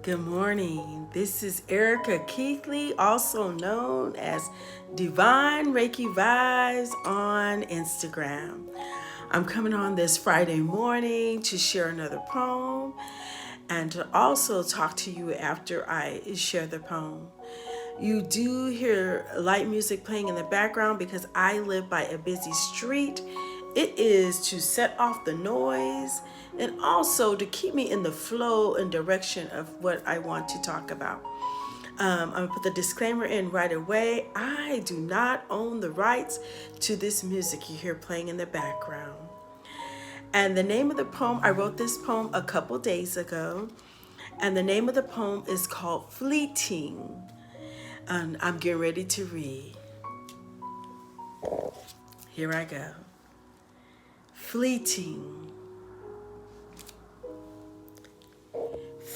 Good morning. This is Erika Keathley, also known as Divine Reiki Vibes on Instagram. I'm coming on this Friday morning to share another poem and to also talk to you after I share the poem. You do hear light music playing in the background because I live by a busy street. It is to set off the noise and also to keep me in the flow and direction of what I want to talk about. I'm gonna put the disclaimer in right away. I do not own the rights to this music you hear playing in the background. And the name of the poem, I wrote this poem a couple days ago, and the name of the poem is called Fleeting. And I'm getting ready to read. Here I go. Fleeting.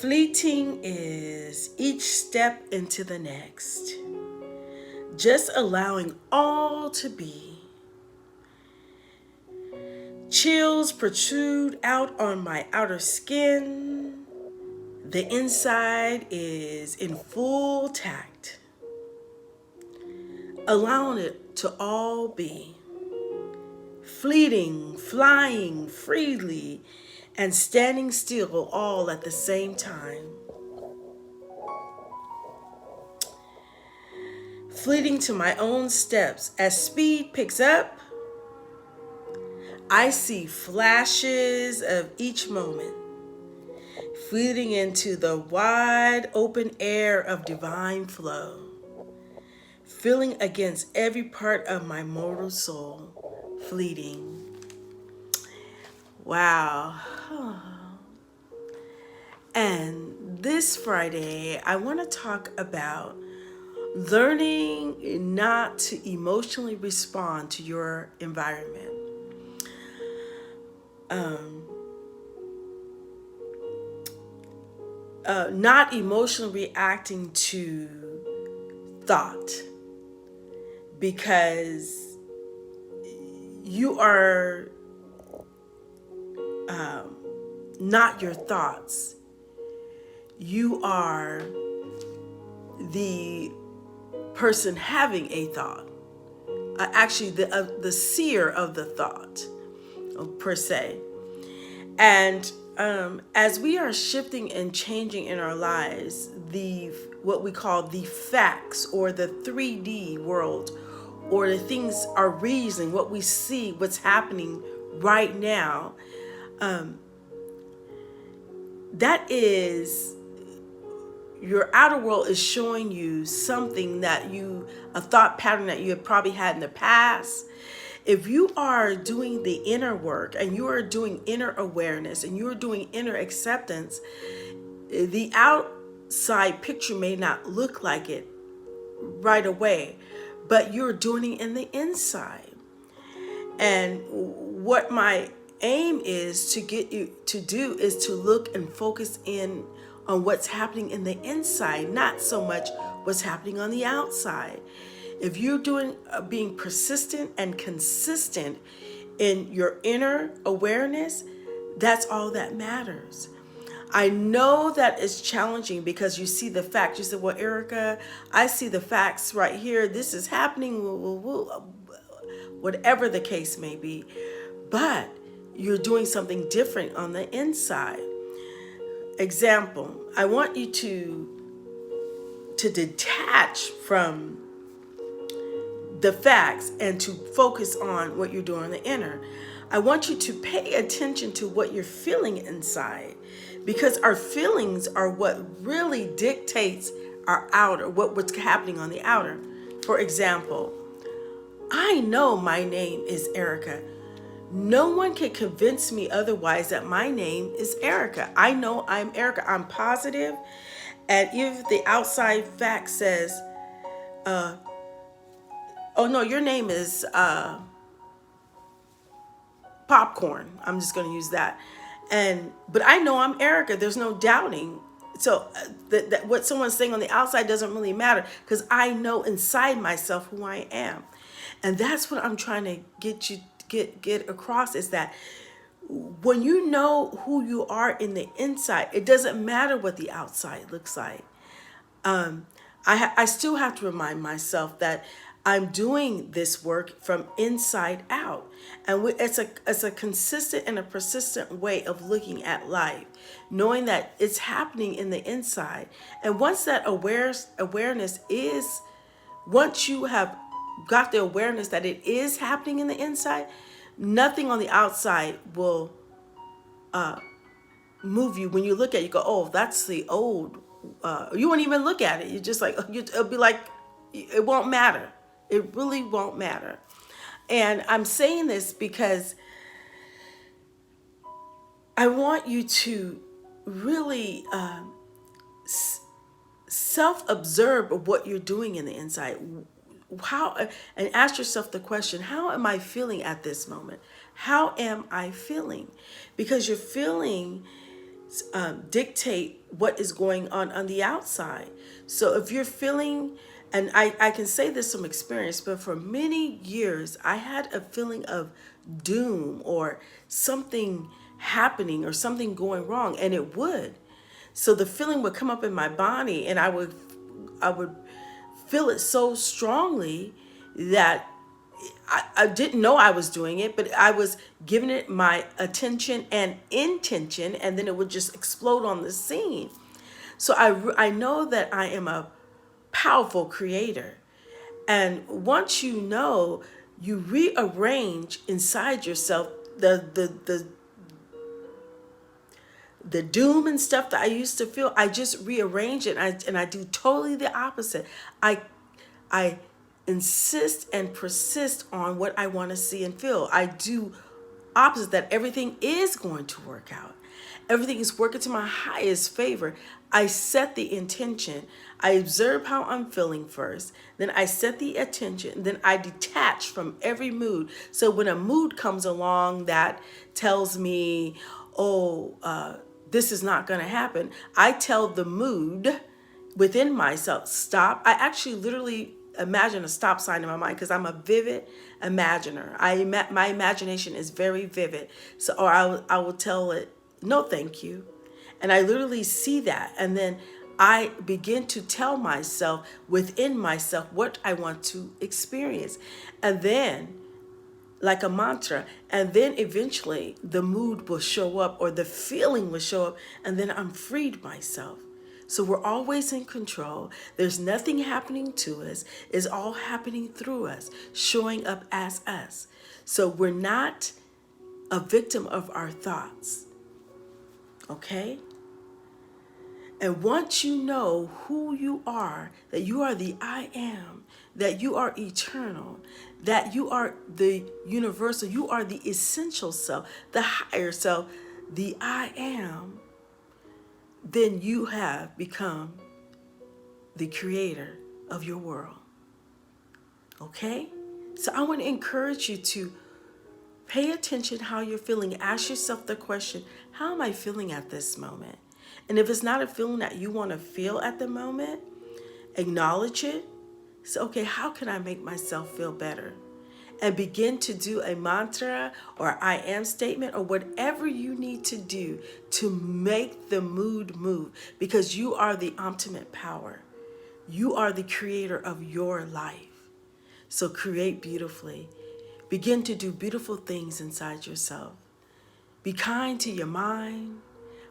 Fleeting is each step into the next, just allowing all to be. Chills protrude out on my outer skin. The inside is in full tact, allowing it to all be. Fleeting, flying freely, and standing still all at the same time. Fleeting to my own steps as speed picks up, I see flashes of each moment, fleeting into the wide open air of divine flow, feeling against every part of my mortal soul, fleeting. Wow. And this Friday, I want to talk about learning not to emotionally respond to your environment. Not emotionally reacting to thought because you are not your thoughts. You are the person having a thought, actually the seer of the thought, per se. And as we are shifting and changing in our lives, the what we call the facts or the 3D world, or the things are reasoning, what we see, what's happening right now, that is your outer world is showing you something a thought pattern that you have probably had in the past. If you are doing the inner work and you are doing inner awareness and you are doing inner acceptance, the outside picture may not look like it right away, but you're doing it in the inside. And what my aim is to get you to do is to look and focus in on what's happening in the inside, not so much what's happening on the outside. If you're being persistent and consistent in your inner awareness, that's all that matters. I know that it's challenging because you see the facts. You said, well, Erika, I see the facts right here. This is happening, whatever the case may be. But you're doing something different on the inside. Example, I want you to detach from the facts and to focus on what you're doing in the inner. I want you to pay attention to what you're feeling inside, because our feelings are what really dictates our outer, what's happening on the outer. For example, I know my name is Erika. No one can convince me otherwise that my name is Erika. I know I'm Erika. I'm positive. And if the outside fact says, oh no, your name is popcorn. I'm just going to use that. But I know I'm Erika. There's no doubting. So that what someone's saying on the outside doesn't really matter because I know inside myself who I am. And that's what I'm trying to get across, is that when you know who you are in the inside, it doesn't matter what the outside looks like. um, I still have to remind myself that I'm doing this work from inside out, and it's a consistent and a persistent way of looking at life, knowing that it's happening in the inside. And once that awareness is, once you have got the awareness that it is happening in the inside, nothing on the outside will move you. When you look at it, you go, oh, that's the old. You won't even look at it. You're just like, it'll be like, it won't matter. It really won't matter. And I'm saying this because I want you to really self-observe what you're doing in the inside. How, and ask yourself the question, how am I feeling at this moment? How am I feeling? Because your feeling dictate what is going on the outside. So if you're feeling, and I can say this from experience, but for many years I had a feeling of doom or something happening or something going wrong, and it would. So the feeling would come up in my body, and I would feel it so strongly that I didn't know I was doing it, but I was giving it my attention and intention, and then it would just explode on the scene. So I know that I am a powerful creator. And once you know, you rearrange inside yourself the doom and stuff that I used to feel. I just rearrange it, and I do totally the opposite. I insist and persist on what I want to see and feel. I do opposite, that everything is going to work out. Everything is working to my highest favor. I set the intention. I observe how I'm feeling first. Then I set the attention. Then I detach from every mood. So when a mood comes along that tells me, oh, this is not going to happen, I tell the mood within myself, stop. I actually literally imagine a stop sign in my mind because I'm a vivid imaginer. My imagination is very vivid. So, or I will tell it, no, thank you. And I literally see that. And then I begin to tell myself within myself what I want to experience. And then, like a mantra, and then eventually the mood will show up or the feeling will show up, and then I'm freed myself. So we're always in control. There's nothing happening to us. It's all happening through us, showing up as us. So we're not a victim of our thoughts. Okay? And once you know who you are, that you are the I am, that you are eternal, that you are the universal, you are the essential self, the higher self, the I am, then you have become the creator of your world. Okay? So I want to encourage you to pay attention how you're feeling. Ask yourself the question, how am I feeling at this moment? And if it's not a feeling that you want to feel at the moment, acknowledge it. So, okay, how can I make myself feel better? And begin to do a mantra or I am statement or whatever you need to do to make the mood move, because you are the ultimate power. You are the creator of your life. So create beautifully. Begin to do beautiful things inside yourself. Be kind to your mind.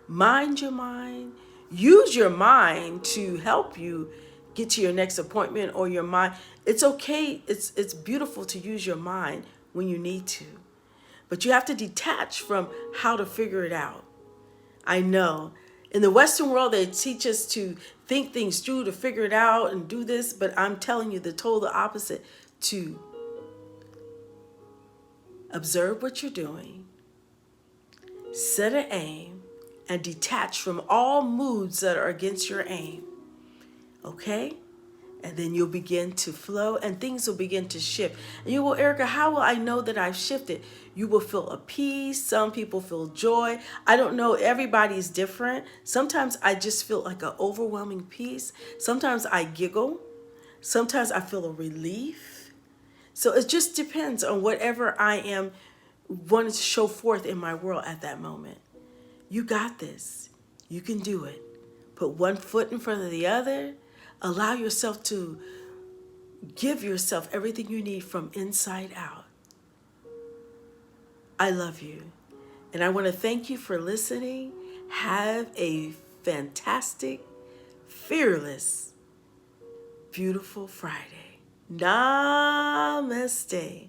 Mind your mind. Use your mind to help you get to your next appointment, or your mind. It's okay. It's beautiful to use your mind when you need to. But you have to detach from how to figure it out. I know. In the Western world, they teach us to think things through, to figure it out and do this. But I'm telling you the total opposite. To observe what you're doing, set an aim, and detach from all moods that are against your aim. Okay? And then you'll begin to flow and things will begin to shift. And you will, Erika, how will I know that I've shifted? You will feel a peace. Some people feel joy. I don't know. Everybody's different. Sometimes I just feel like an overwhelming peace. Sometimes I giggle. Sometimes I feel a relief. So it just depends on whatever I am, wanted to show forth in my world at that moment. You got this. You can do it. Put one foot in front of the other. Allow yourself to give yourself everything you need from inside out. I love you. And I want to thank you for listening. Have a fantastic, fearless, beautiful Friday. Namaste.